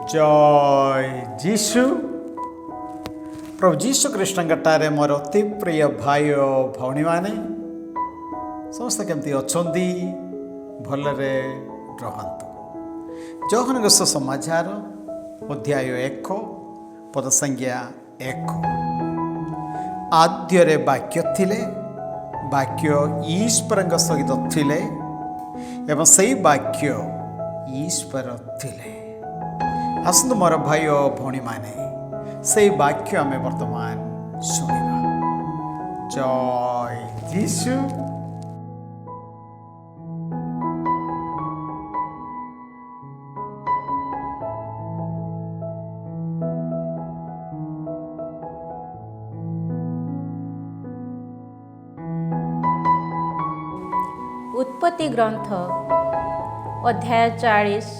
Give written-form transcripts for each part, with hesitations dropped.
जय जीशु। प्रभु जीशु कृष्णटारे मोर अति प्रिय भाई और भौणी मैंने समस्त केमती अच्छा भलरे रहतु। जौहन समाचार अध्याय 1 पद संज्ञा 1। आद्यरे वाक्य थिले, वाक्य ईश्वर सहित थिले एवं सही वाक्य ईश्वर थिले। आसतु मोर भाई और भौणी माने से वाक्य आम वर्तमान शुणा। जय जीशु। उत्पत्ति ग्रंथ अध्याय 40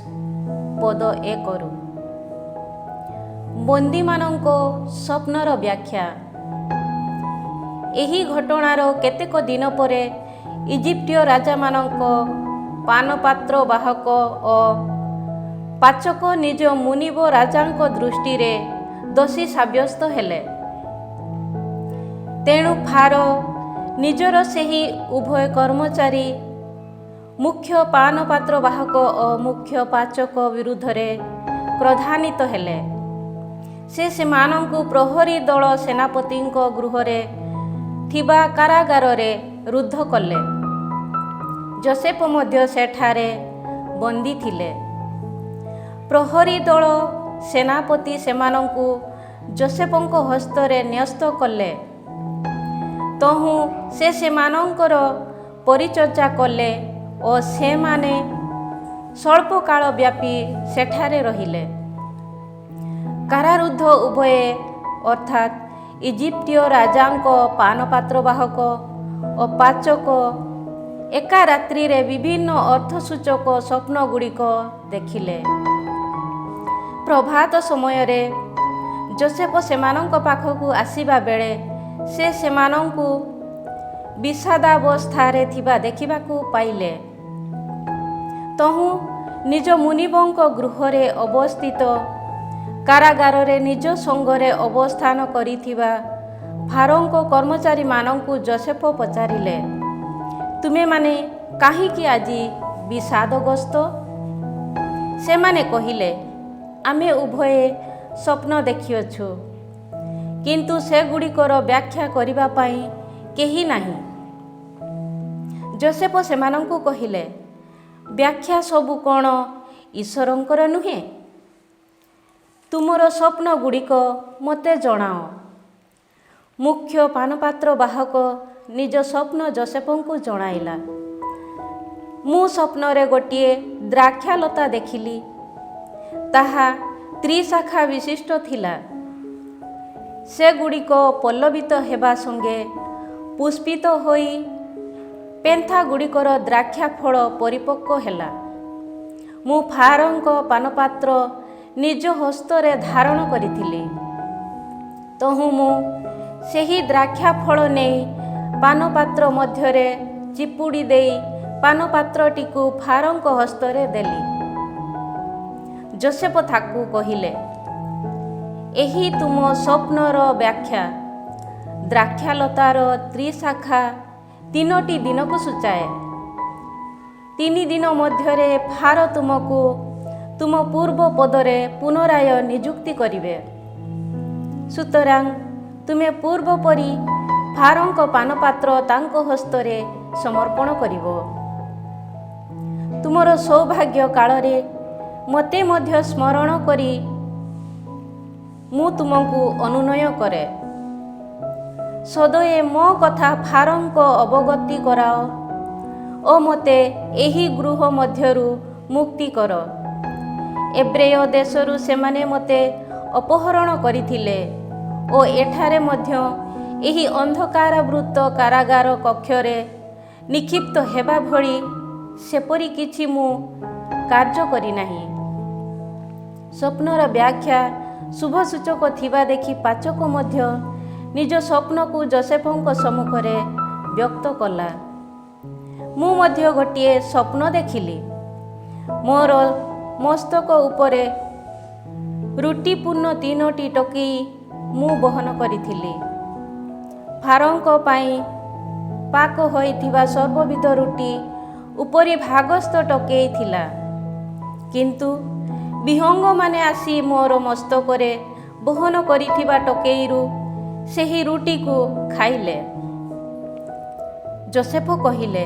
पद 1। बंदी मानंको स्वप्नर व्याख्या। एही घटनार केतेक दिन परे इजिप्टिय राजा मानंको पानपात्र बाहक और पाचक निज मुनिब राजांको दृष्टि रे दोषी साब्यस्त हेले। तेणु फारो निजर सेही उभय कर्मचारी मुख्य पानपात्र बाहक और मुख्य पाचक विरुद्ध रे क्रोधान्वित हेले। से मानंकु प्रहरी दल सेनापति गृह रे थिबा कारागार रे रुद्ध कले। जोसेफ मध्य सेठारे बंदी थिले। प्रहरी दल सेनापति सेमानंकु जोसेफंको हस्तरे न्यस्त कले। तहु से मानंकर परिचर्चा कले और से माने स्वल्प काल व्यापी सेठारे रहिले। कारारुद्ध उभय अर्थात इजिप्टिय राजांको पानपात्र बाहक और पाचक एका रात्रि रे विभिन्न अर्थसूचक स्वप्न गुड़िक देखिले। प्रभात समय रे जोसेफ सेमानंको पाखकु आसीबा बेले से सेमानंकु विषादावस्थारे थिबा देखिबाकु पाइले। तहु निज मुनिबंको गृहरे अवस्थित कारागार रे निज संगरे अवस्थान करिथिबा फारोंको कर्मचारी मानंकु जोसेफ पचारिले, तुमे माने काहीकि आजी विषादग्रस्त? से माने कहिले, आमे उभये स्वप्न देखिअछु, किंतु से गुड़िकर व्याख्या करिबा पाई केही नाही। जोसेफ सेमानंकु कहिले, व्याख्या सबु कौन ईश्वरंकर नुहे? तुमर स्वप्न गुड़िक मते जणाओ। मुख्य पानपात्र बाहक निज स्वप्न जोसेफंकु जणाइला। मु स्वप्न रे गोटिए द्राक्षालता देखिली, ताहा त्रिशाखा विशिष्ट थिला। से गुड़िक पल्लवित हेबा संगे पुष्पित होई पेंथा गुड़िकर द्राक्षा फल परिपक्व हेला। मु फारोंक पानपात्र निज हस्तरे धारण करिथिली। तहु मु सेही द्राक्षा फल नेई पानपात्र मध्यरे चिपुड़ी देई पानपात्रटीकु फारोंक हस्तरे देली। जोसेफ थाकु कहिले, एही तुम स्वप्नर व्याख्या। द्राक्षालतार त्रिशाखा 3टी दिन को सूचाए। 3 दिन मध्यरे फार तुमको तुम पूर्व पदरे पुनराय नियुक्ति करिवे। सुतरां तुमे पूर्व परी फारोंक पानपात्र तांको हस्तरे समर्पण करिवो। तुमर सौभाग्य कालरे मते मध्य स्मरण करी मु तुमको अनुनय करे। सदये मो कथा फारोंक अवगति कराओ ओ मते एही गृह मध्यरु मुक्ति कर। एब्रेय देशरु सेमाने मते अपहरण करिथिले ओ एठारे मध्य एही अंधकारावृत कारागार कक्षरे निक्षिप्त हेबा भली सेपरी किछि मु कार्य करि नाही। स्वप्नर व्याख्या शुभ सूचक थिबा देखि पाचक मध्य निज स्वप्न को जोसेफंक सम्मुखरे व्यक्त कला। मु मध्य गोटिए स्वप्न देखिली। मोर मस्तक उपरे ରୁଟି ପୂର୍ଣ୍ଣ 3ଟି ଟୋକେଇ ମୁଁ ବହନ କରିଥିଲି। ଫାରୋଙ୍କ ପାଇଁ ପାକ ହୋଇଥିବା ସର୍ବବିଧ ରୁଟି ଉପରେ ଭାଗସ୍ଥ ଟୋକେଇ ଥିଲା। କିନ୍ତୁ ବିହଙ୍ଗମାନେ ଆସି ମୋର ମସ୍ତକରେ ବହନ କରିଥିବା ଟୋକେଇରୁ ସେହି ରୁଟିକୁ ଖାଇଲେ। ଯୋସେଫ କହିଲେ,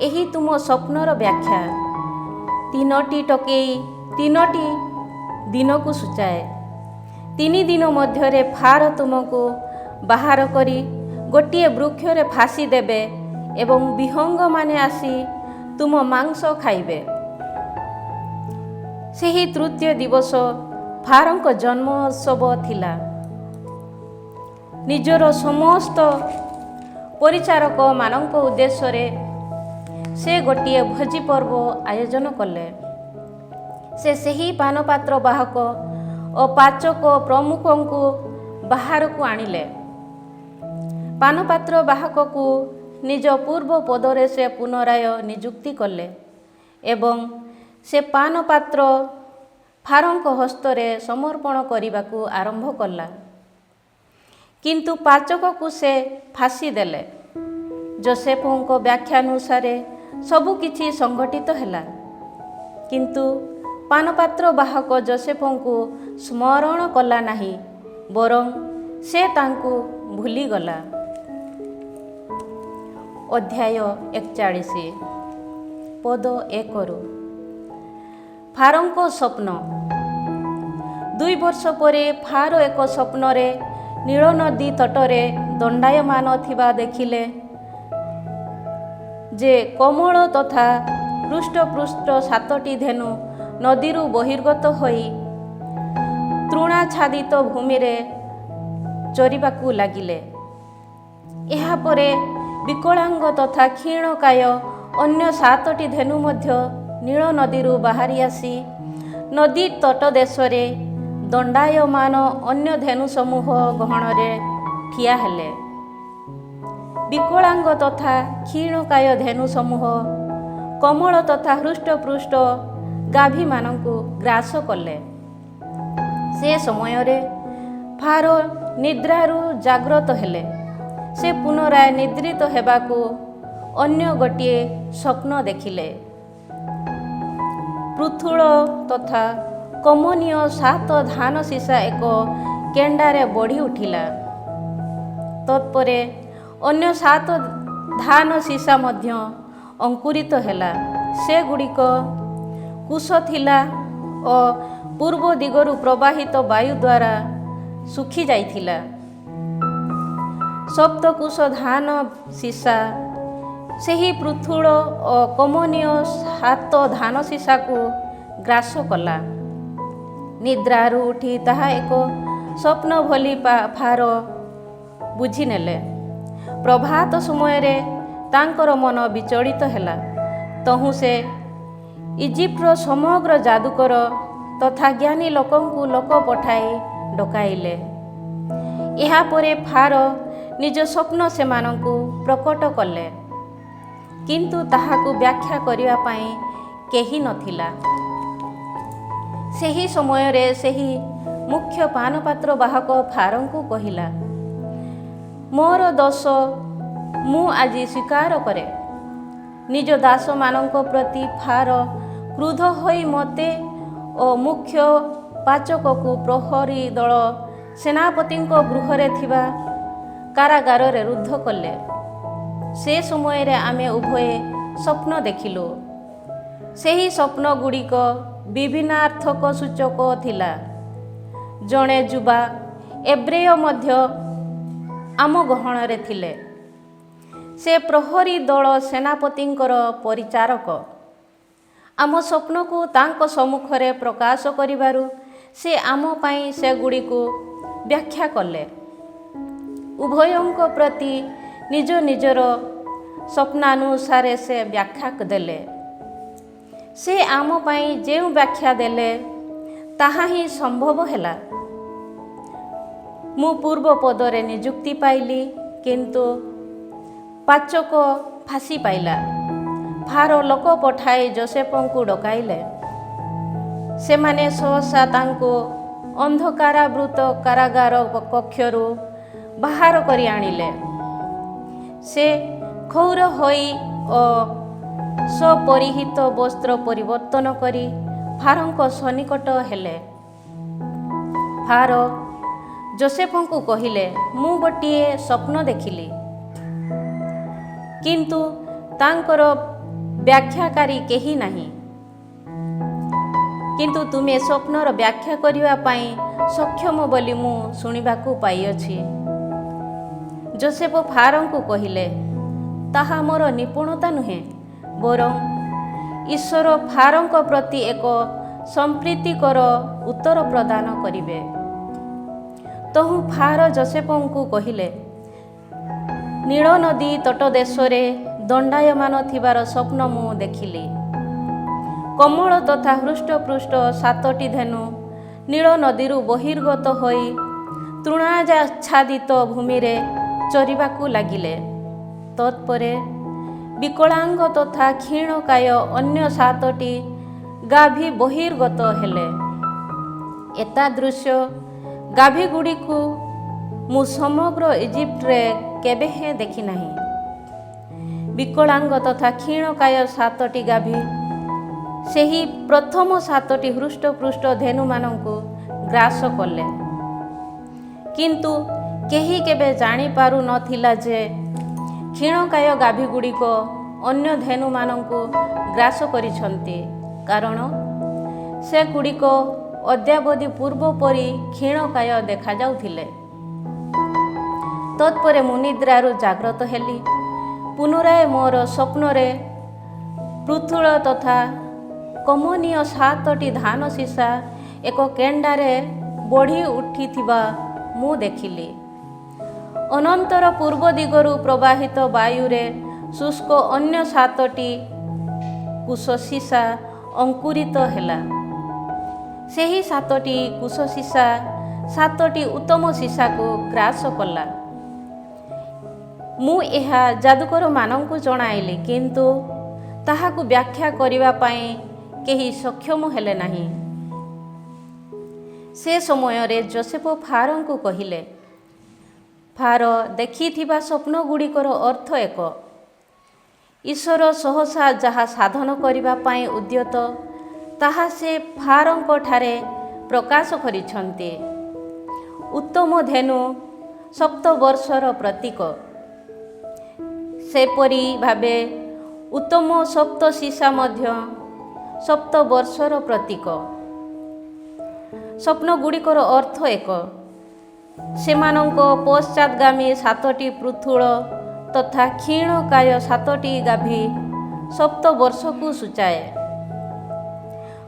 ଏହି ତୁମ ସ୍ୱପ୍ନର ବ୍ୟାଖ୍ୟା। 3ଟି ଟୋକେଇ 3ଟି ଦିନକୁ ସୂଚାଏ। 3 ଦିନ ମଧ୍ୟରେ ଫାରୋ ତୁମକୁ ବାହାର କରି ଗୋଟିଏ ବୃକ୍ଷରେ ଫାଶୀ ଦେବେ ଏବଂ ବିହଙ୍ଗମାନେ ଆସି ତୁମ ମାଂସ ଖାଇବେ। ସେହି ତୃତୀୟ ଦିବସ ଫାରୋଙ୍କ ଜନ୍ମୋତ୍ସବ ଥିଲା। ନିଜର ସମସ୍ତ ପରିଚାରକମାନଙ୍କ ଉଦ୍ଦେଶ୍ୟରେ ସେ ଗୋଟିଏ ଭୋଜି ପର୍ବ ଆୟୋଜନ କଲେ। ସେ ସେହି ପାନପାତ୍ର ବାହକ ଓ ପାଚକ ପ୍ରମୁଖଙ୍କୁ ବାହାରକୁ ଆଣିଲେ। ପାନପାତ୍ର ବାହକକୁ ନିଜ ପୂର୍ବ ପଦରେ ସେ ପୁନରାୟ ନିଯୁକ୍ତି କଲେ ଏବଂ ସେ ପାନପାତ୍ର ଫାରୋଙ୍କ ହସ୍ତରେ ସମର୍ପଣ କରିବାକୁ ଆରମ୍ଭ କଲା। କିନ୍ତୁ ପାଚକକୁ ସେ ଫାଶୀ ଦେଲେ। ଯୋସେଫଙ୍କ ବ୍ୟାଖ୍ୟାନୁସାରେ ସବୁକିଛି ସଂଘଟିତ ହେଲା। କିନ୍ତୁ ପାନପାତ୍ର ବାହକ ଯୋସେଫଙ୍କୁ ସ୍ମରଣ କଲା ନାହିଁ, ବରଂ ସେ ତାଙ୍କୁ ଭୁଲିଗଲା। ଅଧ୍ୟାୟ 41 ପଦ 1ରୁ। ଫାରୋଙ୍କ ସ୍ୱପ୍ନ। 2 ବର୍ଷ ପରେ ଫାରୋ ଏକ ସ୍ୱପ୍ନରେ ନୀଳ ନଦୀ ତଟରେ ଦଣ୍ଡାୟମାନ ଥିବା ଦେଖିଲେ ଯେ କୋମଳ ତଥା ହୃଷ୍ଟପୃଷ୍ଟ 7ଟି ଧେନୁ ନଦୀରୁ ବହିର୍ଗତ ହୋଇ ତୃଣାଚ୍ଛାଦିତ ଭୂମିରେ ଚରିବାକୁ ଲାଗିଲେ। ଏହାପରେ ବିକଳାଙ୍ଗ ତଥା କ୍ଷୀଣକାୟ ଅନ୍ୟ 7ଟି ଧେନୁ ମଧ୍ୟ ନୀଳ ନଦୀରୁ ବାହାରି ଆସି ନଦୀ ତଟଦେଶରେ ଦଣ୍ଡାୟମାନ ଅନ୍ୟ ଧେନୁ ସମୂହ ଗହଣରେ ଠିଆ ହେଲେ। ବିକଳାଙ୍ଗ ତଥା କ୍ଷୀଣକାୟ ଧେନୁ ସମୂହ କୋମଳ ତଥା ହୃଷ୍ଟପୃଷ୍ଟ ଗାଭୀମାନଙ୍କୁ ଗ୍ରାସ କଲେ। ସେ ସମୟରେ ଫାରୋ ନିଦ୍ରାରୁ ଜାଗ୍ରତ ହେଲେ। ସେ ପୁନରାୟ ନିଦ୍ରିତ ହେବାକୁ ଅନ୍ୟ ଗୋଟିଏ ସ୍ୱପ୍ନ ଦେଖିଲେ। ପୃଥୁଳ ତଥା କମନୀୟ 7 ଧାନ ସୀସା ଏକ କେଣ୍ଡାରେ ବଢ଼ି ଉଠିଲା। ତତ୍ପରେ ଅନ୍ୟ 7 ଧାନ ସୀସା ମଧ୍ୟ ଅଙ୍କୁରିତ ହେଲା। ସେଗୁଡ଼ିକ କୁଶ ଥିଲା ଓ ପୂର୍ବ ଦିଗରୁ ପ୍ରବାହିତ ବାୟୁ ଦ୍ୱାରା ଶୁଖି ଯାଇଥିଲା। ସପ୍ତକୁଶ ଧାନ ସୀସା ସେହି ପୃଥୁଳ ଓ କମନୀୟ 7 ଧାନ ସୀସାକୁ ଗ୍ରାସ କଲା। ନିଦ୍ରାରୁ ଉଠି ତାହା ଏକ ସ୍ୱପ୍ନ ବୋଲି ଫାରୋ ବୁଝିନେଲେ। ପ୍ରଭାତ ସମୟରେ ତାଙ୍କର ମନ ବିଚଳିତ ହେଲା। ତହୁଁ ସେ ଇଜିପ୍ଟର ସମଗ୍ର ଯାଦୁକର ତଥା ଜ୍ଞାନୀ ଲୋକଙ୍କୁ ଲୋକ ପଠାଇ ଡକାଇଲେ। ଏହାପରେ ଫାରୋ ନିଜ ସ୍ୱପ୍ନ ସେମାନଙ୍କୁ ପ୍ରକଟ କଲେ, କିନ୍ତୁ ତାହାକୁ ବ୍ୟାଖ୍ୟା କରିବା ପାଇଁ କେହି ନଥିଲା। ସେହି ସମୟରେ ସେହି ମୁଖ୍ୟ ପାନପାତ୍ର ବାହକ ଫାରୋଙ୍କୁ କହିଲା, ମୋର ଦୋଷ ମୁଁ ଆଜି ସ୍ୱୀକାର କରେ। ନିଜ ଦାସମାନଙ୍କ ପ୍ରତି ଫାରୋ କ୍ରୁଦ୍ଧ ହୋଇ ମୋତେ ଓ ମୁଖ୍ୟ ପାଚକକୁ ପ୍ରହରୀ ଦଳ ସେନାପତିଙ୍କ ଗୃହରେ ଥିବା କାରାଗାରରେ ରୁଦ୍ଧ କଲେ। ସେ ସମୟରେ ଆମେ ଉଭୟେ ସ୍ୱପ୍ନ ଦେଖିଲୁ। ସେହି ସ୍ୱପ୍ନଗୁଡ଼ିକ ବିଭିନ୍ନାର୍ଥକ ସୂଚକ ଥିଲା। ଜଣେ ଯୁବା ଏବ୍ରେୟ ମଧ୍ୟ ଆମ ଗହଣରେ ଥିଲେ। ସେ ପ୍ରହରୀ ଦଳ ସେନାପତିଙ୍କର ପରିଚାରକ। ଆମ ସ୍ୱପ୍ନକୁ ତାଙ୍କ ସମ୍ମୁଖରେ ପ୍ରକାଶ କରିବାରୁ ସେ ଆମ ପାଇଁ ସେଗୁଡ଼ିକୁ ବ୍ୟାଖ୍ୟା କଲେ। ଉଭୟଙ୍କ ପ୍ରତି ନିଜ ନିଜର ସ୍ୱପ୍ନାନୁସାରେ ସେ ବ୍ୟାଖ୍ୟା ଦେଲେ। ସେ ଆମ ପାଇଁ ଯେଉଁ ବ୍ୟାଖ୍ୟା ଦେଲେ ତାହା ହିଁ ସମ୍ଭବ ହେଲା। ମୁଁ ପୂର୍ବ ପଦରେ ନିଯୁକ୍ତି ପାଇଲି, କିନ୍ତୁ ପାଚକ ଫାଶୀ ପାଇଲା। ଫାରୋ ଲୋକ ପଠାଇ ଯୋସେଫଙ୍କୁ ଡକାଇଲେ। ସେମାନେ ସହସା ତାଙ୍କୁ ଅନ୍ଧକାରାବୃତ କାରାଗାର କକ୍ଷରୁ ବାହାର କରି ଆଣିଲେ। ସେ କ୍ଷୌର ହୋଇ ଓ ସ୍ୱପରିହିତ ବସ୍ତ୍ର ପରିବର୍ତ୍ତନ କରି ଫାରୋଙ୍କ ସନ୍ନିକଟ ହେଲେ। ଫାରୋ ଯୋସେଫଙ୍କୁ କହିଲେ, ମୁଁ ଗୋଟିଏ ସ୍ୱପ୍ନ ଦେଖିଲି, କିନ୍ତୁ ତାଙ୍କର ବ୍ୟାଖ୍ୟାକାରୀ କେହି ନାହିଁ। କିନ୍ତୁ ତୁମେ ସ୍ୱପ୍ନର ବ୍ୟାଖ୍ୟା କରିବା ପାଇଁ ସକ୍ଷମ ବୋଲି ମୁଁ ଶୁଣିବାକୁ ପାଇଅଛି। ଯୋସେଫ ଫାରୋଙ୍କୁ କହିଲେ, ତାହା ମୋର ନିପୁଣତା ନୁହେଁ, ବରଂ ଈଶ୍ୱର ଫାରୋଙ୍କ ପ୍ରତି ଏକ ସମ୍ପ୍ରୀତିକର ଉତ୍ତର ପ୍ରଦାନ କରିବେ। ତହୁଁ ଫାରୋ ଯୋସେଫଙ୍କୁ କହିଲେ, ନୀଳ ନଦୀ ତଟଦେଶରେ ଦଣ୍ଡାୟମାନ ଥିବାର ସ୍ୱପ୍ନ ମୁଁ ଦେଖିଲି। କମଳ ତଥା ହୃଷ୍ଟପୃଷ୍ଟ 7ଟି ଧେନୁ ନୀଳ ନଦୀରୁ ବହିର୍ଗତ ହୋଇ ତୃଣାଚ୍ଛାଦିତ ଭୂମିରେ ଚରିବାକୁ ଲାଗିଲେ। ତତ୍ପରେ ବିକଳାଙ୍ଗ ତଥା କ୍ଷୀଣକାୟ ଅନ୍ୟ 7ଟି ଗାଭୀ ବହିର୍ଗତ ହେଲେ। ଏତାଦୃଶ ଗାଭୀଗୁଡ଼ିକୁ ମୁଁ ସମଗ୍ର ଇଜିପ୍ଟରେ କେବେ ହେଁ ଦେଖିନାହିଁ। ବିକଳାଙ୍ଗ ତଥା କ୍ଷୀଣକାୟ 7ଟି ଗାଭୀ ସେହି ପ୍ରଥମ 7ଟି ହୃଷ୍ଟପୃଷ୍ଟ ଧେନୁମାନଙ୍କୁ ଗ୍ରାସ କଲେ। କିନ୍ତୁ କେହି କେବେ ଜାଣିପାରୁନଥିଲା ଯେ କ୍ଷୀଣକାୟ ଗାଭୀଗୁଡ଼ିକ ଅନ୍ୟ ଧେନୁମାନଙ୍କୁ ଗ୍ରାସ କରିଛନ୍ତି, କାରଣ ସେଗୁଡ଼ିକ ଅଦ୍ୟାବଧି ପୂର୍ବ ପରି କ୍ଷୀଣକାୟ ଦେଖାଯାଉଥିଲେ। ତତ୍ପରେ ମୁଁ ନିଦ୍ରାରୁ ଜାଗ୍ରତ ହେଲି। ପୁନରାୟ ମୋର ସ୍ୱପ୍ନରେ ପୃଥୁଳ ତଥା କମନୀୟ 7ଟି ଧାନ ସୀସା ଏକ କେଣ୍ଡାରେ ବଢ଼ି ଉଠିଥିବା ମୁଁ ଦେଖିଲି। ଅନନ୍ତର ପୂର୍ବ ଦିଗରୁ ପ୍ରବାହିତ ବାୟୁରେ ଶୁଷ୍କ ଅନ୍ୟ 7ଟି କୁଶ ସୀସା ଅଙ୍କୁରିତ ହେଲା। ସେହି 7ଟି କୁଶ ସୀସା 7ଟି ଉତ୍ତମ ସୀସାକୁ ଗ୍ରାସ କଲା। ମୁଁ ଏହା ଯାଦୁକରମାନଙ୍କୁ ଜଣାଇଲି, କିନ୍ତୁ ତାହାକୁ ବ୍ୟାଖ୍ୟା କରିବା ପାଇଁ କେହି ସକ୍ଷମ ହେଲେ ନାହିଁ। ସେ ସମୟରେ ଯୋସେଫ ଫାରୋଙ୍କୁ କହିଲେ, ଫାରୋ ଦେଖିଥିବା ସ୍ୱପ୍ନଗୁଡ଼ିକର ଅର୍ଥ ଏକ। ଈଶ୍ୱର ସହସା ଯାହା ସାଧନ କରିବା ପାଇଁ ଉଦ୍ୟତ, ତାହା ସେ ଫାରୋଙ୍କଠାରେ ପ୍ରକାଶ କରିଛନ୍ତି। ଉତ୍ତମ ଧେନୁ 7 ବର୍ଷର ପ୍ରତୀକ, ସେପରି ଭାବେ ଉତ୍ତମ 7 ସୀସା ମଧ୍ୟ 7 ବର୍ଷର ପ୍ରତୀକ। ସ୍ୱପ୍ନଗୁଡ଼ିକର ଅର୍ଥ ଏକ। ସେମାନଙ୍କ ପଶ୍ଚାତଗାମୀ 7ଟି ପୃଥୁଳ ତଥା କ୍ଷୀଣକାୟ 7ଟି ଗାଭୀ 7 ବର୍ଷକୁ ସୂଚାଏ।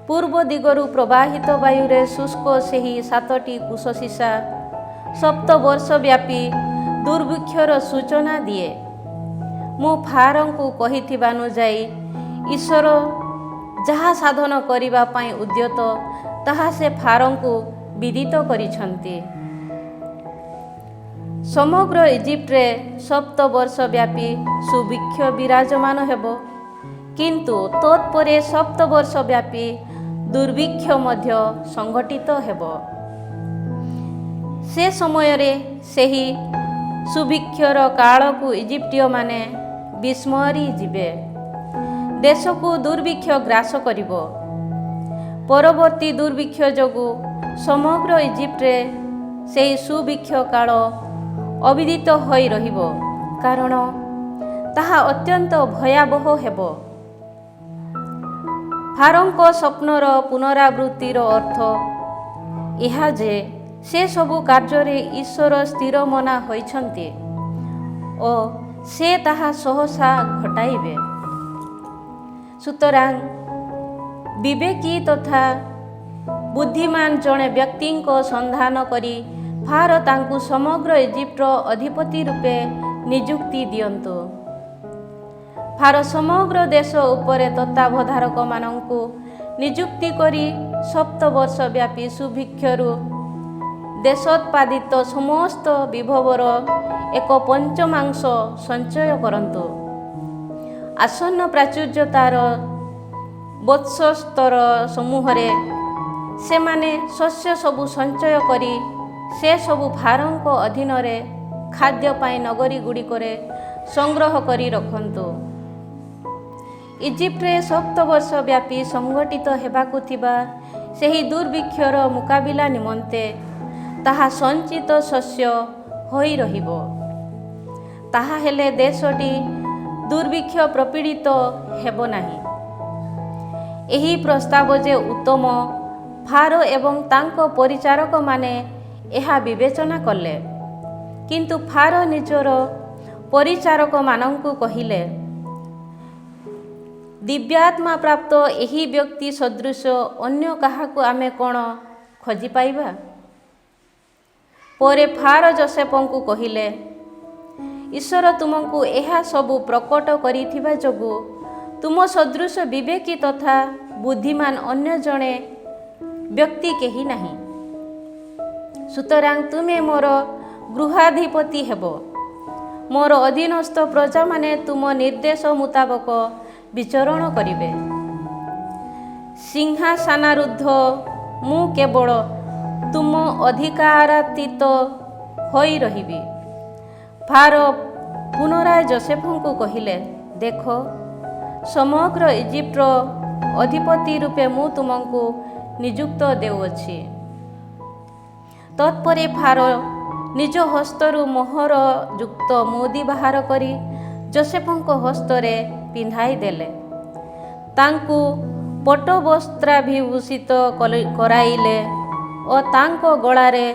ପୂର୍ବ ଦିଗରୁ ପ୍ରବାହିତ ବାୟୁରେ ଶୁଷ୍କ ସେହି 7ଟି କୁଶ ସୀସା 7 ବର୍ଷ ବ୍ୟାପୀ ଦୁର୍ଭିକ୍ଷର ସୂଚନା ଦିଏ। ମୁଁ ଫାରୋଙ୍କୁ କହିଥିବାନୁଯାୟୀ ଈଶ୍ୱର ଯାହା ସାଧନ କରିବା ପାଇଁ ଉଦ୍ୟତ, ତାହା ସେ ଫାରୋଙ୍କୁ ବିଦିତ କରିଛନ୍ତି। ସମଗ୍ର ଇଜିପ୍ଟରେ 7 ବର୍ଷ ବ୍ୟାପୀ ସୁଭିକ୍ଷ ବିରାଜମାନ ହେବ, କିନ୍ତୁ ତତ୍ପରେ 7 ବର୍ଷ ବ୍ୟାପୀ ଦୁର୍ଭିକ୍ଷ ମଧ୍ୟ ସଂଘଟିତ ହେବ। ସେ ସମୟରେ ସେହି ସୁଭିକ୍ଷର କାଳକୁ ଇଜିପ୍ଟୀୟମାନେ ବିସ୍ମରି ଯିବେ। ଦେଶକୁ ଦୁର୍ଭିକ୍ଷ ଗ୍ରାସ କରିବ। ପରବର୍ତ୍ତୀ ଦୁର୍ଭିକ୍ଷ ଯୋଗୁଁ ସମଗ୍ର ଇଜିପ୍ଟରେ ସେହି ସୁଭିକ୍ଷ କାଳ ଅବିଦିତ ହୋଇ ରହିବ, କାରଣ ତାହା ଅତ୍ୟନ୍ତ ଭୟାବହ ହେବ। ଫାରୋଙ୍କ ସ୍ୱପ୍ନର ପୁନରାବୃତ୍ତିର ଅର୍ଥ ଏହା ଯେ ସେ ସବୁ କାର୍ଯ୍ୟରେ ଈଶ୍ୱର ସ୍ଥିର ମନା ହୋଇଛନ୍ତି ଓ ସେ ତାହା ସହସା ଘଟାଇବେ। ସୁତରାଂ ବିବେକୀ ତଥା ବୁଦ୍ଧିମାନ ଜଣେ ବ୍ୟକ୍ତିଙ୍କ ସନ୍ଧାନ କରି ଫାରୋ ତାଙ୍କୁ ସମଗ୍ର ଇଜିପ୍ଟର ଅଧିପତି ରୂପେ ନିଯୁକ୍ତି ଦିଅନ୍ତୁ। ଫାରୋ ସମଗ୍ର ଦେଶ ଉପରେ ତତ୍ତ୍ୱାବଧାରକମାନଙ୍କୁ ନିଯୁକ୍ତି କରି 7 ବର୍ଷ ବ୍ୟାପୀ ସୁଭିକ୍ଷରୁ ଦେଶୋତ୍ପାଦିତ ସମସ୍ତ ବିଭବର ଏକ ପଞ୍ଚମାଂଶ ସଞ୍ଚୟ କରନ୍ତୁ। ଆସନ୍ନ ପ୍ରାଚୁର୍ଯ୍ୟତାର ବତ୍ସସ୍ତର ସମୂହରେ ସେମାନେ ଶସ୍ୟ ସବୁ ସଞ୍ଚୟ କରି ସେ ସବୁ ଫାରୋଙ୍କ ଅଧୀନରେ ଖାଦ୍ୟ ପାଇଁ ନଗରୀ ଗୁଡ଼ିକରେ ସଂଗ୍ରହ କରି ରଖନ୍ତୁ। ଇଜିପ୍ଟରେ 7 ବର୍ଷ ବ୍ୟାପୀ ସଂଗଠିତ ହେବାକୁ ଥିବା ସେହି ଦୁର୍ଭିକ୍ଷର ମୁକାବିଲା ନିମନ୍ତେ ତାହା ସଞ୍ଚିତ ଶସ୍ୟ ହୋଇ ରହିବ। ତାହା ହେଲେ ଦେଶଟି ଦୁର୍ଭିକ୍ଷ ପ୍ରପୀଡ଼ିତ ହେବ ନାହିଁ। ଏହି ପ୍ରସ୍ତାବ ଯେ ଉତ୍ତମ, ଫାରୋ ଏବଂ ତାଙ୍କ ପରିଚାରକମାନେ ଏହା ବିବେଚନା କଲେ। କିନ୍ତୁ ଫାରୋ ନିଜର ପରିଚାରକମାନଙ୍କୁ କହିଲେ, ଦିବ୍ୟାତ୍ମା ପ୍ରାପ୍ତ ଏହି ବ୍ୟକ୍ତି ସଦୃଶ ଅନ୍ୟ କାହାକୁ ଆମେ କ'ଣ ଖୋଜି ପାଇବା? ପରେ ଫାରୋ ଯୋସେଫଙ୍କୁ କହିଲେ, ଈଶ୍ୱର ତୁମକୁ ଏହା ସବୁ ପ୍ରକଟ କରିଥିବା ଯୋଗୁଁ ତୁମ ସଦୃଶ ବିବେକୀ ତଥା ବୁଦ୍ଧିମାନ ଅନ୍ୟ ଜଣେ ବ୍ୟକ୍ତି କେହି ନାହିଁ। ସୁତରାଂ ତୁମେ ମୋର ଗୃହାଧିପତି ହେବ। ମୋର ଅଧୀନସ୍ଥ ପ୍ରଜାମାନେ ତୁମ ନିର୍ଦ୍ଦେଶ ମୁତାବକ ବିଚରଣ କରିବେ। ସିଂହାସନାରୂଢ଼ ମୁଁ କେବଳ ତୁମ ଅଧିକାରାତୀତ ହୋଇ ରହିବି। ଫାରୋ ପୁନରାୟ ଯୋସେଫଙ୍କୁ କହିଲେ, ଦେଖ, ସମଗ୍ର ଇଜିପ୍ଟର ଅଧିପତି ରୂପେ ମୁଁ ତୁମକୁ ନିଯୁକ୍ତ ଦେଉଅଛି। ତତ୍ପରେ ଫାରୋ ନିଜ ହସ୍ତରୁ ମୋହର ଯୁକ୍ତ ମୁଦି ବାହାର କରି ଯୋସେଫଙ୍କ ହସ୍ତରେ ପିନ୍ଧାଇ ଦେଲେ। ତାଙ୍କୁ ପଟ୍ଟବସ୍ତ୍ରାଭିଭୂଷିତ କରାଇଲେ ଓ ତାଙ୍କ ଗଳାରେ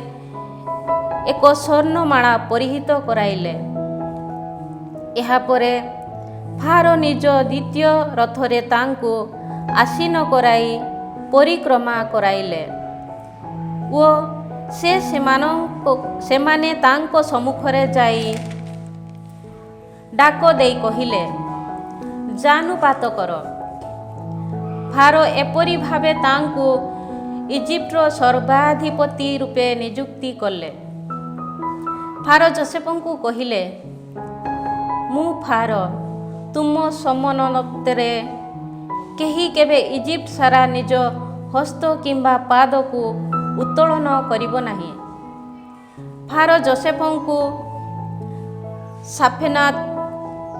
ଏକ ସ୍ୱର୍ଣ୍ଣମାଳା ପରିହିତ କରାଇଲେ। ଏହାପରେ ଫାରୋ ନିଜ ଦ୍ୱିତୀୟ ରଥରେ ତାଙ୍କୁ ଆସୀନ କରାଇ ପରିକ୍ରମା କରାଇଲେ ଓ ସେମାନେ ତାଙ୍କ ସମ୍ମୁଖରେ ଯାଇ ଡାକ ଦେଇ କହିଲେ, ଜାନୁପାତ କର। ଫାରୋ ଏପରି ଭାବେ ତାଙ୍କୁ ଇଜିପ୍ଟର ସର୍ବାଧିପତି ରୂପେ ନିଯୁକ୍ତି କଲେ। ଫାରୋ ଯୋସେଫଙ୍କୁ କହିଲେ, ମୁଁ ଫାରୋ, ତୁମ ସମନ୍ୱୟରେ କେହି କେବେ ଇଜିପ୍ଟ ସାରା ନିଜ ହସ୍ତ କିମ୍ବା ପାଦକୁ ଉତ୍ତୋଳନ କରିବ ନାହିଁ। ଫାରୋ ଯୋସେଫଙ୍କୁ ସାଫେନାତ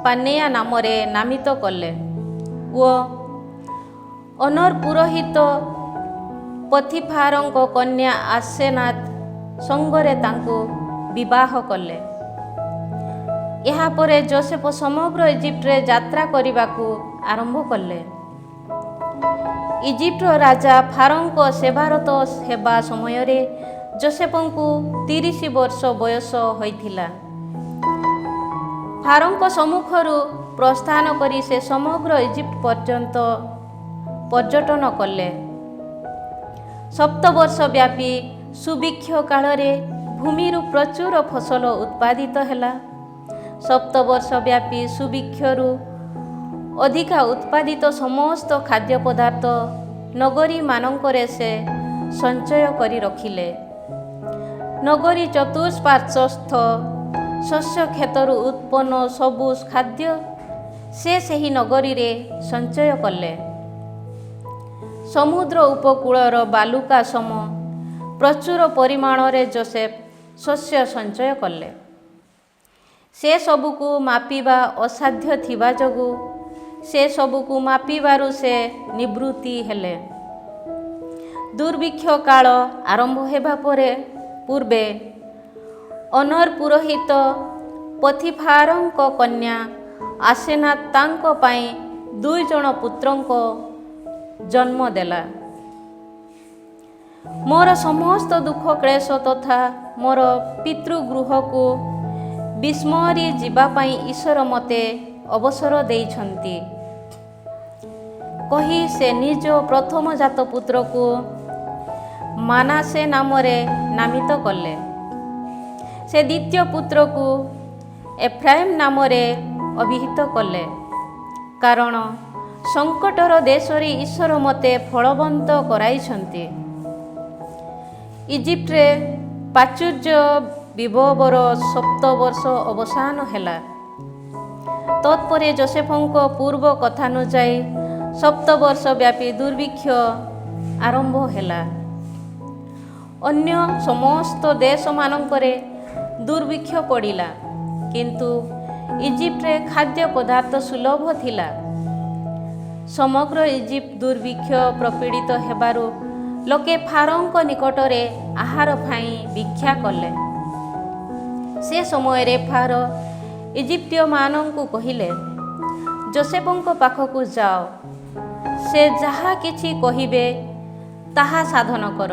ପାନେଆ ନାମରେ ନାମିତ କଲେ ଓ ଅନର ପୁରୋହିତ ପତିଫାରଙ୍କ କନ୍ୟା ଆସେନାତ ସଙ୍ଗରେ ତାଙ୍କୁ ବିବାହ କଲେ। ଏହାପରେ ଯୋସେଫ ସମଗ୍ର ଇଜିପ୍ଟରେ ଯାତ୍ରା କରିବାକୁ ଆରମ୍ଭ କଲେ। ଇଜିପ୍ଟର ରାଜା ଫାରୋଙ୍କ ସେବାରତ ହେବା ସମୟରେ ଯୋସେଫଙ୍କୁ 30 ବର୍ଷ ବୟସ ହୋଇଥିଲା। ଫାରୋଙ୍କ ସମ୍ମୁଖରୁ ପ୍ରସ୍ଥାନ କରି ସେ ସମଗ୍ର ଇଜିପ୍ଟ ପର୍ଯ୍ୟନ୍ତ ପର୍ଯ୍ୟଟନ କଲେ। 7 ବର୍ଷ ବ୍ୟାପୀ ସୁଭିକ୍ଷ କାଳରେ ଭୂମିରୁ ପ୍ରଚୁର ଫସଲ ଉତ୍ପାଦିତ ହେଲା। 7 ବର୍ଷ ବ୍ୟାପୀ ସୁଭିକ୍ଷରୁ ଅଧିକା ଉତ୍ପାଦିତ ସମସ୍ତ ଖାଦ୍ୟ ପଦାର୍ଥ ନଗରୀମାନଙ୍କରେ ସେ ସଞ୍ଚୟ କରି ରଖିଲେ। ନଗରୀ ଚତୁଃପାର୍ଶ୍ୱସ୍ଥ ଶସ୍ୟ କ୍ଷେତରୁ ଉତ୍ପନ୍ନ ସବୁ ଖାଦ୍ୟ ସେ ସେହି ନଗରୀରେ ସଞ୍ଚୟ କଲେ। ସମୁଦ୍ର ଉପକୂଳର ବାଲୁକା ସମ ପ୍ରଚୁର ପରିମାଣରେ ଯୋସେଫ ଶସ୍ୟ ସଞ୍ଚୟ କଲେ। ସେ ସବୁକୁ ମାପିବା ଅସାଧ୍ୟ ଥିବା ଯୋଗୁଁ ସେ ସବୁକୁ ମାପିବାରୁ ସେ ନିବୃତ୍ତି ହେଲେ। ଦୁର୍ଭିକ୍ଷ କାଳ ଆରମ୍ଭ ହେବା ପୂର୍ବେ ଅନର ପୁରୋହିତ ପତିଫାରଙ୍କ କନ୍ୟା ଆସେନାତ ତାଙ୍କ ପାଇଁ 2 ଜଣ ପୁତ୍ରଙ୍କ ଜନ୍ମ ଦେଲା। ମୋର ସମସ୍ତ ଦୁଃଖ କ୍ଲେଶ ତଥା ମୋର ପିତୃଗୃହକୁ ବିସ୍ମରି ଯିବା ପାଇଁ ଈଶ୍ୱର ମୋତେ ଅବସର ଦେଇଛନ୍ତି କହି ସେ ନିଜ ପ୍ରଥମଜାତ ପୁତ୍ରକୁ ମାନାସେ ନାମରେ ନାମିତ କଲେ। ସେ ଦ୍ୱିତୀୟ ପୁତ୍ରକୁ ଏଫ୍ରାଇମ୍ ନାମରେ ଅଭିହିତ କଲେ, କାରଣ ସଙ୍କଟର ଦେଶରେ ଈଶ୍ୱର ମୋତେ ଫଳବନ୍ତ କରାଇଛନ୍ତି। ଇଜିପ୍ଟରେ ପ୍ରାଚୁର୍ଯ୍ୟ ବିଭବର 7 ବର୍ଷ ଅବସାନ ହେଲା। ତତ୍ପରେ ଯୋସେଫଙ୍କ ପୂର୍ବ କଥାନୁଯାୟୀ 7 ବର୍ଷ ବ୍ୟାପୀ ଦୁର୍ଭିକ୍ଷ ଆରମ୍ଭ ହେଲା। ଅନ୍ୟ ସମସ୍ତ ଦେଶମାନଙ୍କରେ ଦୁର୍ଭିକ୍ଷ ପଡ଼ିଲା, କିନ୍ତୁ ଇଜିପ୍ଟରେ ଖାଦ୍ୟ ପଦାର୍ଥ ସୁଲଭ ଥିଲା। ସମଗ୍ର ଇଜିପ୍ଟ ଦୁର୍ଭିକ୍ଷ ପ୍ରପୀଡ଼ିତ ହେବାରୁ ଲୋକେ ଫାରୋଙ୍କ ନିକଟରେ ଆହାର ପାଇଁ ଭିକ୍ଷା କଲେ। ସେ ସମୟରେ ଫାରୋ ଇଜିପ୍ଟୀୟମାନଙ୍କୁ କହିଲେ, ଯୋସେଫଙ୍କ ପାଖକୁ ଯାଅ, ସେ ଯାହା କିଛି କହିବେ ତାହା ସାଧନ କର।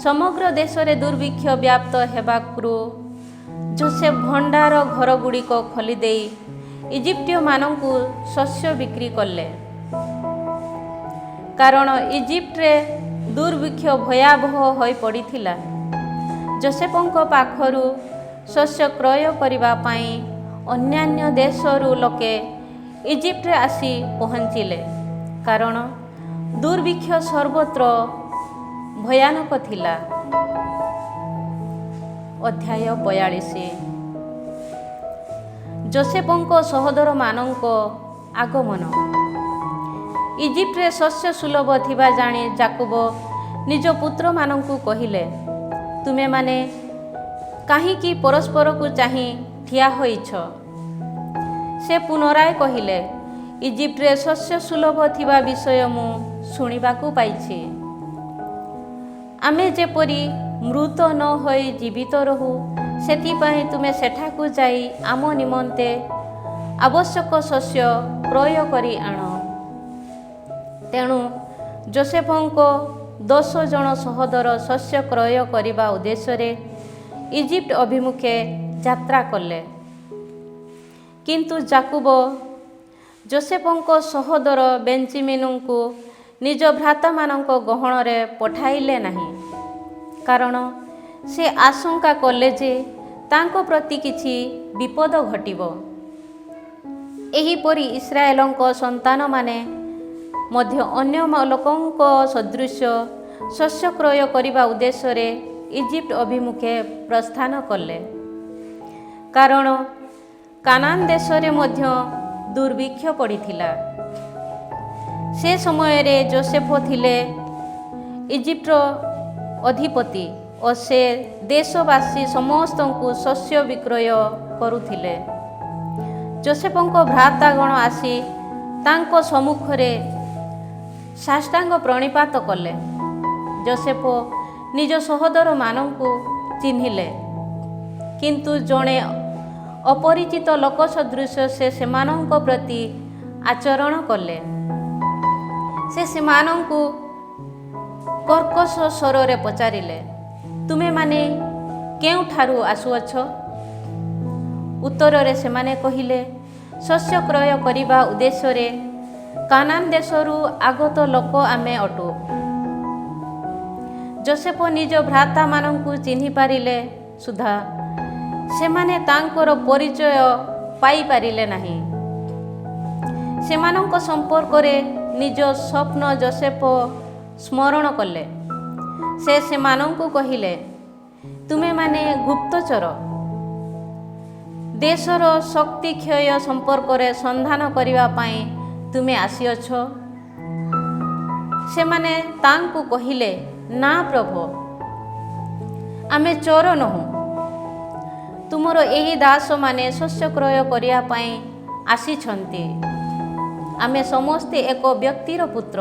ସମଗ୍ର ଦେଶରେ ଦୁର୍ଭିକ୍ଷ ବ୍ୟାପ୍ତ ହେବାରୁ ଯୋସେଫ ଭଣ୍ଡାର ଘରଗୁଡ଼ିକ ଖୋଲିଦେଇ ଇଜିପ୍ଟୀୟମାନଙ୍କୁ ଶସ୍ୟ ବିକ୍ରି କଲେ। କାରଣ ଇଜିପ୍ଟରେ ଦୁର୍ଭିକ୍ଷ ଭୟାବହ ହୋଇପଡ଼ିଥିଲା। ଯୋସେଫଙ୍କ ପାଖରୁ ଶସ୍ୟ କ୍ରୟ କରିବା ପାଇଁ ଅନ୍ୟାନ୍ୟ ଦେଶରୁ ଲୋକେ ଇଜିପ୍ଟରେ ଆସି ପହଞ୍ଚିଲେ, କାରଣ ଦୁର୍ଭିକ୍ଷ ସର୍ବତ୍ର ଭୟାନକ ଥିଲା। ଅଧ୍ୟାୟ 42। ଯୋସେଫଙ୍କ ସହୋଦରମାନଙ୍କ ଆଗମନ। ଇଜିପ୍ଟରେ ଶସ୍ୟ ସୁଲଭ ଥିବା ଜାଣି ଯାକୋବ ନିଜ ପୁତ୍ରମାନଙ୍କୁ କହିଲେ, ତୁମେମାନେ କାହିଁକି ପରସ୍ପରକୁ ଚାହିଁ ଠିଆ ହୋଇଛ? ସେ ପୁନରାୟ କହିଲେ, ଇଜିପ୍ଟରେ ଶସ୍ୟ ସୁଲଭ ଥିବା ବିଷୟ ମୁଁ ଶୁଣିବାକୁ ପାଇଛି। ଆମେ ଯେପରି ମୃତ ନ ହୋଇ ଜୀବିତ ରହୁ, ସେଥିପାଇଁ ତୁମେ ସେଠାକୁ ଯାଇ ଆମ ନିମନ୍ତେ ଆବଶ୍ୟକ ଶସ୍ୟ କ୍ରୟ କରି ଆଣ। ତେଣୁ ଯୋସେଫଙ୍କ 10 ଜଣ ସହୋଦର ଶସ୍ୟ କ୍ରୟ କରିବା ଉଦ୍ଦେଶ୍ୟରେ ଇଜିପ୍ଟ ଅଭିମୁଖେ ଯାତ୍ରା କଲେ। କିନ୍ତୁ ଯାକୋବ ଯୋସେଫଙ୍କ ସହୋଦର ବେଞ୍ଜାମିନଙ୍କୁ ନିଜ ଭ୍ରାତାମାନଙ୍କ ଗହଣରେ ପଠାଇଲେ ନାହିଁ, କାରଣ ସେ ଆଶଙ୍କା କଲେ ଯେ ତାଙ୍କ ପ୍ରତି କିଛି ବିପଦ ଘଟିବ। ଏହିପରି ଇସ୍ରାଏଲଙ୍କ ସନ୍ତାନମାନେ ମଧ୍ୟ ଅନ୍ୟ ଲୋକଙ୍କ ସଦୃଶ ଶସ୍ୟ କ୍ରୟ କରିବା ଉଦ୍ଦେଶ୍ୟରେ ଇଜିପ୍ଟ ଅଭିମୁଖେ ପ୍ରସ୍ଥାନ କଲେ। କାରଣ କାନାନ ଦେଶରେ ମଧ୍ୟ ଦୁର୍ଭିକ୍ଷ ପଡ଼ିଥିଲା। ସେ ସମୟରେ ଯୋସେଫ ଥିଲେ ଇଜିପ୍ଟର ଅଧିପତି ଓ ସେ ଦେଶବାସୀ ସମସ୍ତଙ୍କୁ ଶସ୍ୟ ବିକ୍ରୟ କରୁଥିଲେ। ଯୋସେଫଙ୍କ ଭ୍ରାତାଗଣ ଆସି ତାଙ୍କ ସମ୍ମୁଖରେ ସାଷ୍ଟାଙ୍ଗ ପ୍ରଣିପାତ କଲେ। ଯୋସେଫ ନିଜ ସହୋଦରମାନଙ୍କୁ ଚିହ୍ନିଲେ, କିନ୍ତୁ ଜଣେ ଅପରିଚିତ ଲୋକ ସଦୃଶ ସେ ସେମାନଙ୍କ ପ୍ରତି ଆଚରଣ କଲେ। ସେ ସେମାନଙ୍କୁ କର୍କଶ ସ୍ୱରରେ ପଚାରିଲେ, ତୁମେମାନେ କେଉଁଠାରୁ ଆସୁଅଛ? ଉତ୍ତରରେ ସେମାନେ କହିଲେ, ଶସ୍ୟ କ୍ରୟ କରିବା ଉଦ୍ଦେଶ୍ୟରେ କାନାନ ଦେଶରୁ ଆଗତ ଲୋକ ଆମେ ଅଟୁ। ଯୋସେଫ ନିଜ ଭ୍ରାତାମାନଙ୍କୁ ଚିହ୍ନି ପାରିଲେ ସୁଦ୍ଧା ସେମାନେ ତାଙ୍କର ପରିଚୟ ପାଇପାରିଲେ ନାହିଁ। ସେମାନଙ୍କ ସମ୍ପର୍କରେ ନିଜ ସ୍ୱପ୍ନ ଯୋସେଫ ସ୍ମରଣ କଲେ। ସେ ସେମାନଙ୍କୁ କହିଲେ, ତୁମେମାନେ ଗୁପ୍ତଚର, ଦେଶର ଶକ୍ତି କ୍ଷୟ ସମ୍ପର୍କରେ ସନ୍ଧାନ କରିବା ପାଇଁ ତୁମେ ଆସିଅଛ? ସେମାନେ ତାଙ୍କୁ କହିଲେ, ନା ପ୍ରଭୁ, ଆମେ ଚୋର ନୋହୁଁ। ତୁମର ଏହି ଦାସମାନେ ଶସ୍ୟ କ୍ରୟ କରିବା ପାଇଁ ଆସିଛନ୍ତି। ଆମେ ସମସ୍ତେ ଏକ ବ୍ୟକ୍ତିର ପୁତ୍ର,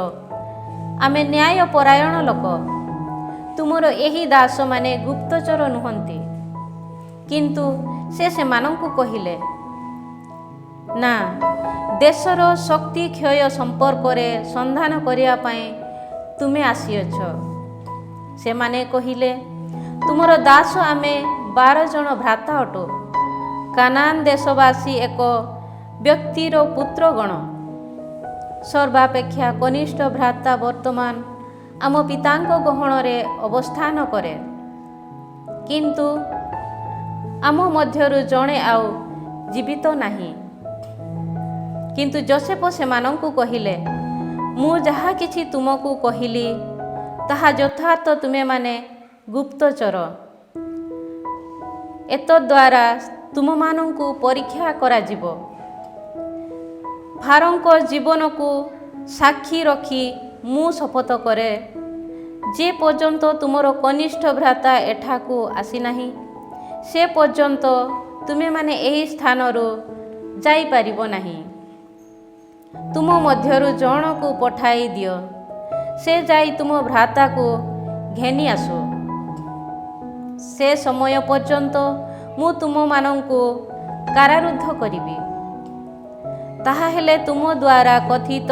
ଆମେ ନ୍ୟାୟପରାୟଣ ଲୋକ। ତୁମର ଏହି ଦାସମାନେ ଗୁପ୍ତଚର ନୁହନ୍ତି। କିନ୍ତୁ ସେ ସେମାନଙ୍କୁ କହିଲେ, ନା, ଦେଶର ଶକ୍ତି କ୍ଷୟ ସମ୍ପର୍କରେ ସନ୍ଧାନ କରିବା ପାଇଁ ତୁମେ ଆସିଅଛ। ସେମାନେ କହିଲେ, ତୁମର ଦାସ ଆମେ 12 ଜଣ ଭ୍ରାତା ଅଟୁ। କାନାନ ଦେଶବାସୀ ଏକ ବ୍ୟକ୍ତିର ପୁତ୍ରଗଣ। ସର୍ବାପେକ୍ଷା କନିଷ୍ଠ ଭ୍ରାତା ବର୍ତ୍ତମାନ ଆମ ପିତାଙ୍କ ଗହଣରେ ଅବସ୍ଥାନ କରେ, କିନ୍ତୁ ଆମ ମଧ୍ୟରୁ ଜଣେ ଆଉ ଜୀବିତ ନାହିଁ। କିନ୍ତୁ ଯୋସେଫ ସେମାନଙ୍କୁ କହିଲେ, ମୁଁ ଯାହା କିଛି ତୁମକୁ କହିଲି ତାହା ଯଥାର୍ଥ। ତୁମେମାନେ ଗୁପ୍ତଚର। ଏତଦ୍ୱାରା ତୁମମାନଙ୍କୁ ପରୀକ୍ଷା କରାଯିବ। ଫାରୋଙ୍କ ଜୀବନକୁ ସାକ୍ଷୀ ରଖି ମୁଁ ଶପଥ କରେ, ଯେ ପର୍ଯ୍ୟନ୍ତ ତୁମର କନିଷ୍ଠ ଭ୍ରାତା ଏଠାକୁ ଆସିନାହିଁ ସେ ପର୍ଯ୍ୟନ୍ତ ତୁମେମାନେ ଏହି ସ୍ଥାନରୁ ଯାଇପାରିବ ନାହିଁ। ତୁମ ମଧ୍ୟରୁ ଜଣକୁ ପଠାଇ ଦିଅ, ସେ ଯାଇ ତୁମ ଭ୍ରାତାକୁ ଘେନି ଆସୁ। ସେ ସମୟ ପର୍ଯ୍ୟନ୍ତ ମୁଁ ତୁମମାନଙ୍କୁ କାରାରୁଦ୍ଧ କରିବି। ତାହା ହେଲେ ତୁମ ଦ୍ୱାରା କଥିତ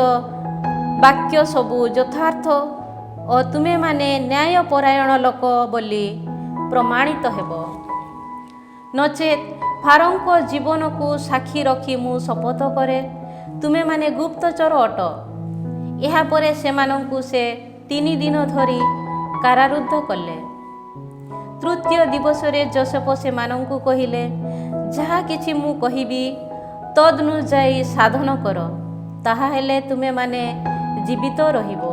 ବାକ୍ୟ ସବୁ ଯଥାର୍ଥ ଓ ତୁମେମାନେ ନ୍ୟାୟପରାୟଣ ଲୋକ ବୋଲି ପ୍ରମାଣିତ ହେବ। ନଚେତ୍ ଫାରୋଙ୍କ ଜୀବନକୁ ସାକ୍ଷୀ ରଖି ମୁଁ ଶପଥ କରେ, ତୁମେମାନେ ଗୁପ୍ତଚର ଅଟ। ଏହାପରେ ସେମାନଙ୍କୁ ସେ 3 ଦିନ ଧରି କାରାରୁଦ୍ଧ କଲେ। ତୃତୀୟ ଦିବସରେ ଯୋସେଫ ସେମାନଙ୍କୁ କହିଲେ, ଯାହା କିଛି ମୁଁ କହିବି ତଦନୁଯାୟୀ ସାଧନ କର, ତାହା ହେଲେ ତୁମେମାନେ ଜୀବିତ ରହିବ।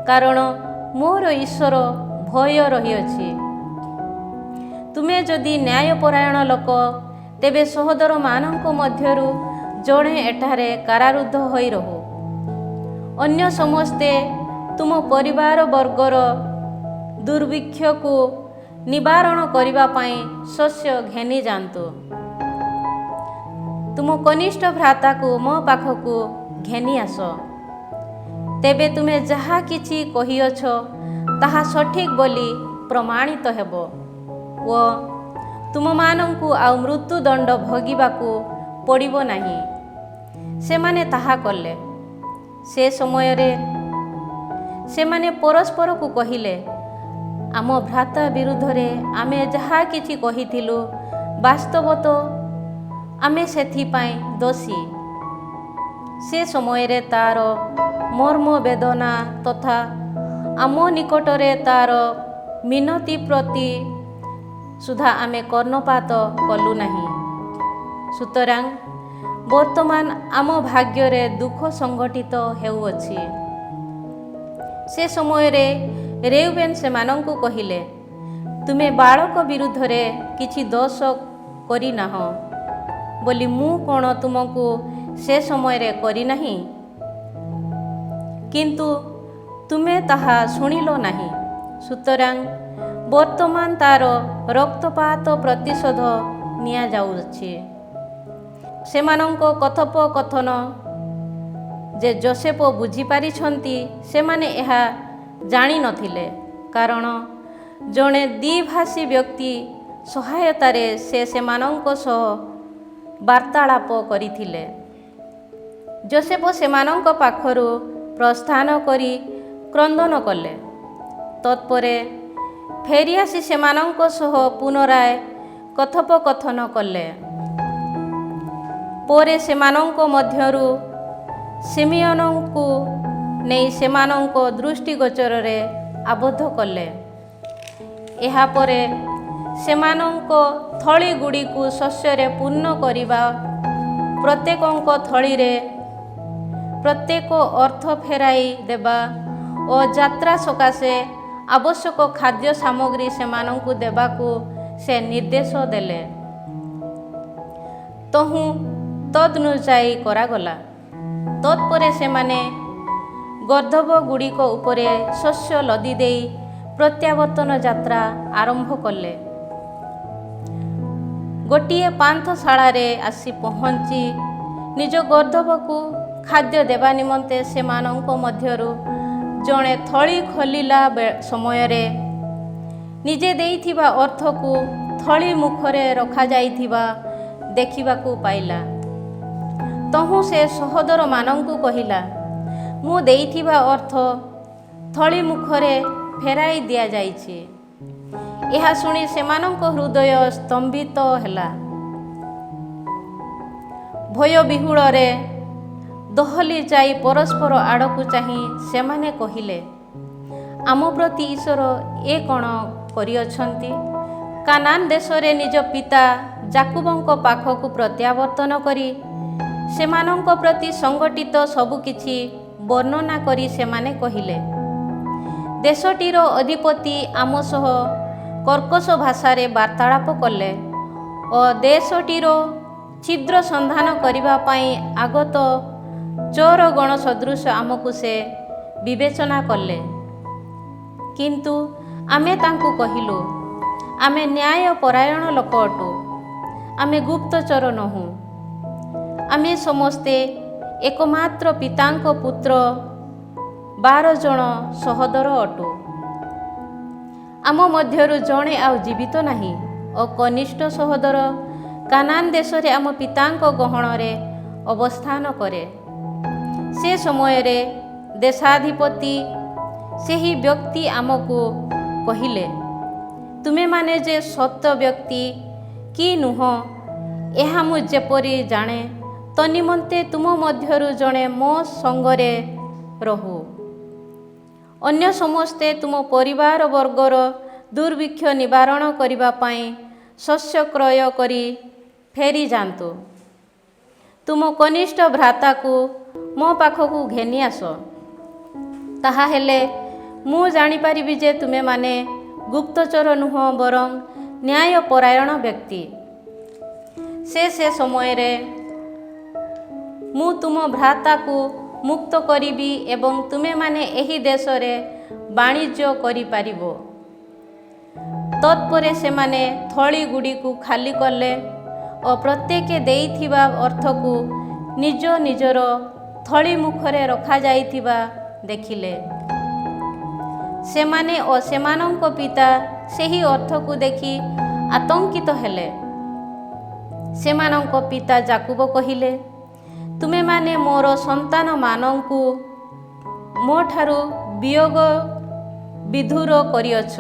କାରଣ ମୋର ଈଶ୍ୱର ଭୟ ରହିଅଛି। ତୁମେ ଯଦି ନ୍ୟାୟପରାୟଣ ଲୋକ, ତେବେ ସହୋଦରମାନଙ୍କ ମଧ୍ୟରୁ ଜଣେ ଏଠାରେ କାରାରୁଦ୍ଧ ହୋଇ ରହୁ। ଅନ୍ୟ ସମସ୍ତେ ତୁମ ପରିବାର ବର୍ଗର ଦୁର୍ଭିକ୍ଷକୁ ନିବାରଣ କରିବା ପାଇଁ ଶସ୍ୟ ଘେନି ଯାଆନ୍ତୁ। ତୁମ କନିଷ୍ଠ ଭ୍ରାତାକୁ ମୋ ପାଖକୁ ଘେନି ଆସ। ତେବେ ତୁମେ ଯାହା କିଛି କହିଅଛ ତାହା ସଠିକ୍ ବୋଲି ପ୍ରମାଣିତ ହେବ ଓ ତୁମମାନଙ୍କୁ ଆଉ ମୃତ୍ୟୁଦଣ୍ଡ ଭୋଗିବାକୁ ପଡ଼ିବ ନାହିଁ। ସେମାନେ ତାହା କଲେ। ସେ ସମୟରେ ସେମାନେ ପରସ୍ପରକୁ କହିଲେ, ଆମ ଭ୍ରାତା ବିରୁଦ୍ଧରେ ଆମେ ଯାହା କିଛି କହିଥିଲୁ ବାସ୍ତବତଃ ଆମେ ସେଥିପାଇଁ ଦୋଷୀ। ସେ ସମୟରେ ତା'ର ମର୍ମ ବେଦନା ତଥା ଆମ ନିକଟରେ ତା'ର ମିନତି ପ୍ରତି ସୁଦ୍ଧା ଆମେ କର୍ଣ୍ଣପାତ କଲୁ ନାହିଁ। ସୁତରାଂ ବର୍ତ୍ତମାନ ଆମ ଭାଗ୍ୟରେ ଦୁଃଖ ସଂଗଠିତ ହେଉଅଛି। ସେ ସମୟରେ ରେଉବେନ ସେମାନଙ୍କୁ କହିଲେ, ତୁମେ ବାଳକ ବିରୁଦ୍ଧରେ କିଛି ଦୋଷ କରିନାହଁ ବୋଲି ମୁଁ କ'ଣ ତୁମକୁ ସେ ସମୟରେ କରିନାହିଁ? କିନ୍ତୁ ତୁମେ ତାହା ଶୁଣିଲ ନାହିଁ। ସୁତରାଂ ବର୍ତ୍ତମାନ ତା'ର ରକ୍ତପାତ ପ୍ରତିଶୋଧ ନିଆଯାଉଅଛି। ସେମାନଙ୍କ କଥୋପକଥନ ଯେ ଯୋସେଫ ବୁଝିପାରିଛନ୍ତି, ସେମାନେ ଏହା ଜାଣିନଥିଲେ, କାରଣ ଜଣେ ଦ୍ୱିଭାଷୀ ବ୍ୟକ୍ତି ସହାୟତାରେ ସେ ସେମାନଙ୍କ ସହ ବାର୍ତ୍ତାଳାପ କରିଥିଲେ। ଯୋସେଫ ସେମାନଙ୍କ ପାଖରୁ ପ୍ରସ୍ଥାନ କରି କ୍ରନ୍ଦନ କଲେ। ତତ୍ପରେ ଫେରିଆସି ସେମାନଙ୍କ ସହ ପୁନରାୟ କଥୋପକଥନ କଲେ। ପରେ ସେମାନଙ୍କ ମଧ୍ୟରୁ ସିମିୟନଙ୍କୁ ନେଇ ସେମାନଙ୍କ ଦୃଷ୍ଟିଗୋଚରରେ ଆବଦ୍ଧ କଲେ। ଏହାପରେ ସେମାନଙ୍କ ଥଳିଗୁଡ଼ିକୁ ଶସ୍ୟରେ ପୂର୍ଣ୍ଣ କରିବା, ପ୍ରତ୍ୟେକଙ୍କ ଥଳିରେ ପ୍ରତ୍ୟେକ ଅର୍ଥ ଫେରାଇ ଦେବା ଓ ଯାତ୍ରା ସକାଶେ ଆବଶ୍ୟକ ଖାଦ୍ୟ ସାମଗ୍ରୀ ସେମାନଙ୍କୁ ଦେବାକୁ ସେ ନିର୍ଦ୍ଦେଶ ଦେଲେ। ତଦନୁଯାୟୀ କରାଗଲା। ତତ୍ପରେ ସେମାନେ ଗର୍ଦ୍ଦଭଗୁଡ଼ିକ ଉପରେ ଶସ୍ୟ ଲଦି ଦେଇ ପ୍ରତ୍ୟାବର୍ତ୍ତନ ଯାତ୍ରା ଆରମ୍ଭ କଲେ। ଗୋଟିଏ ପାନ୍ଥଶାଳାରେ ଆସି ପହଞ୍ଚି ନିଜ ଗର୍ଦ୍ଦଭକୁ ଖାଦ୍ୟ ଦେବା ନିମନ୍ତେ ସେମାନଙ୍କ ମଧ୍ୟରୁ ଜଣେ ଥଳି ଖୋଲିଲା ସମୟରେ ନିଜେ ଦେଇଥିବା ଅର୍ଥକୁ ଥଳି ମୁଖରେ ରଖାଯାଇଥିବା ଦେଖିବାକୁ ପାଇଲା। ତହୁଁ ସେ ସହୋଦରମାନଙ୍କୁ କହିଲା, ମୁଁ ଦେଇଥିବା ଅର୍ଥ ଥଳି ମୁଖରେ ଫେରାଇ ଦିଆଯାଇଛି। ଏହା ଶୁଣି ସେମାନଙ୍କ ହୃଦୟ ସ୍ତମ୍ଭିତ ହେଲା। ଭୟବିହ୍ୱଳରେ ଦୋହଲି ଯାଇ ପରସ୍ପର ଆଡ଼କୁ ଚାହିଁ ସେମାନେ କହିଲେ, ଆମ ପ୍ରତି ଈଶ୍ୱର ଏ କ'ଣ କରିଅଛନ୍ତି? କାନାନ ଦେଶରେ ନିଜ ପିତା ଯାକୁବଙ୍କ ପାଖକୁ ପ୍ରତ୍ୟାବର୍ତ୍ତନ କରି ସେମାନଙ୍କ ପ୍ରତି ସଂଗଠିତ ସବୁକିଛି ବର୍ଣ୍ଣନା କରି ସେମାନେ କହିଲେ, ଦେଶଟିର ଅଧିପତି ଆମ ସହ କର୍କଶ ଭାଷାରେ ବାର୍ତ୍ତାଳାପ କଲେ ଓ ଦେଶଟିର ଛିଦ୍ର ସନ୍ଧାନ କରିବା ପାଇଁ ଆଗତ ଚୋର ଗଣ ସଦୃଶ ଆମକୁ ସେ ବିବେଚନା କଲେ। କିନ୍ତୁ ଆମେ ତାଙ୍କୁ କହିଲୁ, ଆମେ ନ୍ୟାୟପରାୟଣ ଲୋକ ଅଟୁ, ଆମେ ଗୁପ୍ତଚର ନୋହୁଁ। ଆମେ ସମସ୍ତେ ଏକମାତ୍ର ପିତାଙ୍କ ପୁତ୍ର 12 ଜଣ ସହୋଦର ଅଟୁ। ଆମ ମଧ୍ୟରୁ ଜଣେ ଆଉ ଜୀବିତ ନାହିଁ ଓ କନିଷ୍ଠ ସହୋଦର କାନାନ ଦେଶରେ ଆମ ପିତାଙ୍କ ଗହଣରେ ଅବସ୍ଥାନ କରେ। ସେ ସମୟରେ ଦେଶାଧିପତି ସେହି ବ୍ୟକ୍ତି ଆମକୁ କହିଲେ, ତୁମେମାନେ ଯେ ସତ ବ୍ୟକ୍ତି କି ନୁହଁ ଏହା ମୁଁ ଯେପରି ଜାଣେ, ତନ୍ନିମନ୍ତେ ତୁମ ମଧ୍ୟରୁ ଜଣେ ମୋ ସଙ୍ଗରେ ରହୁ। ଅନ୍ୟ ସମସ୍ତେ ତୁମ ପରିବାର ବର୍ଗର ଦୁର୍ଭିକ୍ଷ ନିବାରଣ କରିବା ପାଇଁ ଶସ୍ୟ କ୍ରୟ କରି ଫେରିଯାଆନ୍ତୁ। ତୁମ କନିଷ୍ଠ ଭ୍ରାତାକୁ ମୋ ପାଖକୁ ଘେନି ଆସ, ତାହା ହେଲେ ମୁଁ ଜାଣିପାରିବି ଯେ ତୁମେମାନେ ଗୁପ୍ତଚର ନୁହଁ ବରଂ ନ୍ୟାୟପରାୟଣ ବ୍ୟକ୍ତି। ସେ ସମୟରେ ମୁଁ ତୁମ ଭ୍ରାତାକୁ ମୁକ୍ତ କରିବି ଏବଂ ତୁମେମାନେ ଏହି ଦେଶରେ ବାଣିଜ୍ୟ କରିପାରିବ। ତତ୍ପରେ ସେମାନେ ଥଳିଗୁଡ଼ିକୁ ଖାଲି କଲେ ଓ ପ୍ରତ୍ୟେକ ଦେଇଥିବା ଅର୍ଥକୁ ନିଜ ନିଜର ଥଳି ମୁଖରେ ରଖାଯାଇଥିବା ଦେଖିଲେ। ସେମାନେ ଓ ସେମାନଙ୍କ ପିତା ସେହି ଅର୍ଥକୁ ଦେଖି ଆତଙ୍କିତ ହେଲେ। ସେମାନଙ୍କ ପିତା ଯାକୁବ କହିଲେ, ତୁମେମାନେ ମୋର ସନ୍ତାନମାନଙ୍କୁ ମୋ ଠାରୁ ବିୟୋଗ ବିଧୁର କରିଅଛ।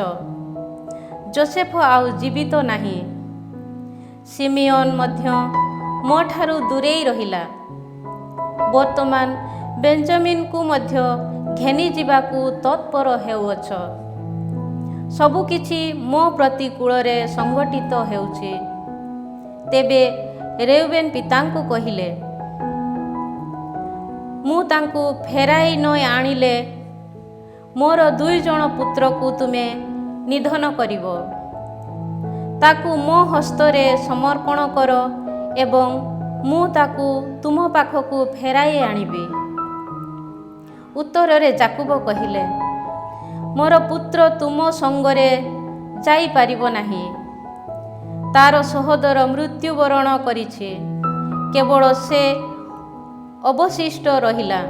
ଯୋସେଫ ଆଉ ଜୀବିତ ନାହିଁ, ସିମିଓନ ମଧ୍ୟ ମୋ ଠାରୁ ଦୂରେଇ ରହିଲା। ବର୍ତ୍ତମାନ ବେଞ୍ଜାମିନକୁ ମଧ୍ୟ ଘେନି ଯିବାକୁ ତତ୍ପର ହେଉଅଛ। ସବୁକିଛି ମୋ ପ୍ରତିକୂଳରେ ସଂଗଠିତ ହେଉଛି। ତେବେ ରେଉବେନ ପିତାଙ୍କୁ କହିଲେ, ମୁଁ ତାଙ୍କୁ ଫେରାଇ ନ ଆଣିଲେ ମୋର 2 ଜଣ ପୁତ୍ରକୁ ତୁମେ ନିଧନ କରିବ। ତାକୁ ମୋ ହସ୍ତରେ ସମର୍ପଣ କର ଏବଂ ମୁଁ ତାକୁ ତୁମ ପାଖକୁ ଫେରାଇ ଆଣିବି। ଉତ୍ତରରେ ଯାକୁବ କହିଲେ, ମୋର ପୁତ୍ର ତୁମ ସଙ୍ଗରେ ଯାଇପାରିବ ନାହିଁ। ତାର ସହୋଦର ମୃତ୍ୟୁବରଣ କରିଛି, କେବଳ ସେ ଅବଶିଷ୍ଟ ରହିଲା।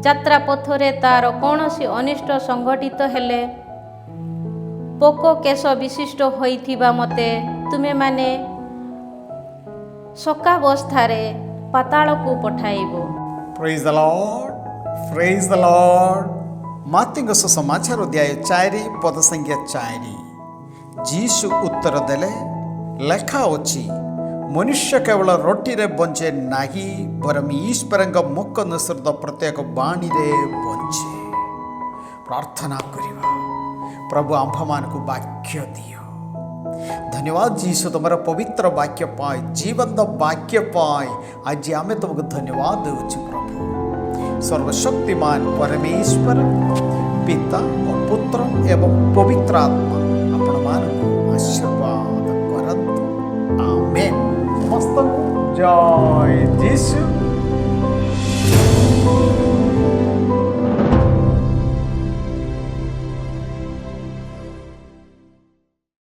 ଯାତ୍ରା ପଥରେ ତାର କୌଣସି ଅନିଷ୍ଟ ସଂଘଟିତ ହେଲେ ପୋକ କେଶ ବିଶିଷ୍ଟ ହୋଇଥିବା ମୋତେ ତୁମେମାନେ ଶୋକାବସ୍ଥାରେ ପାତାଳକୁ ପଠାଇବ। ପ୍ରେଜ୍ ଦ ଲର୍ଡ, ପ୍ରେଜ୍ ଦ ଲର୍ଡ। ମାର୍କୋଙ୍କ ସୁସମାଚାର ଅଧ୍ୟାୟ 4 ପଦ ସଂଖ୍ୟା 4। ଯୀଶୁ ଉତ୍ତର ଦେଲେ, ଲେଖା ଅଛି, ମନୁଷ୍ୟ କେବଳ ରୋଟିରେ ବଞ୍ଚେ ନାହିଁ ବରଂ ଈଶ୍ୱରଙ୍କ ମୁଖ ନିଃସୃତ ପ୍ରତ୍ୟେକ ବାଣୀରେ ବଞ୍ଚେ। ପ୍ରାର୍ଥନା କରିବା, ପ୍ରଭୁ ଆମ୍ଭମାନଙ୍କୁ ବାକ୍ୟ ଦିଅ। ଧନ୍ୟବାଦ ଯୀଶୁ ତୁମର ପବିତ୍ର ବାକ୍ୟ ପାଇଁ, ଜୀବନ୍ତ ବାକ୍ୟ ପାଇଁ ଆଜି ଆମେ ତୁମକୁ ଧନ୍ୟବାଦ ଦେଉଛୁ। ପ୍ରଭୁ ସର୍ବଶକ୍ତିମାନ ପରମେଶ୍ୱର ପିତା ଓ ପୁତ୍ର ଏବଂ ପବିତ୍ର ଆତ୍ମା ଆପଣମାନଙ୍କୁ ଆଶୀର୍ବାଦ କରନ୍ତୁ। ଆମେନ୍। ସମସ୍ତଙ୍କୁ ଜୟ ଯୀଶୁ।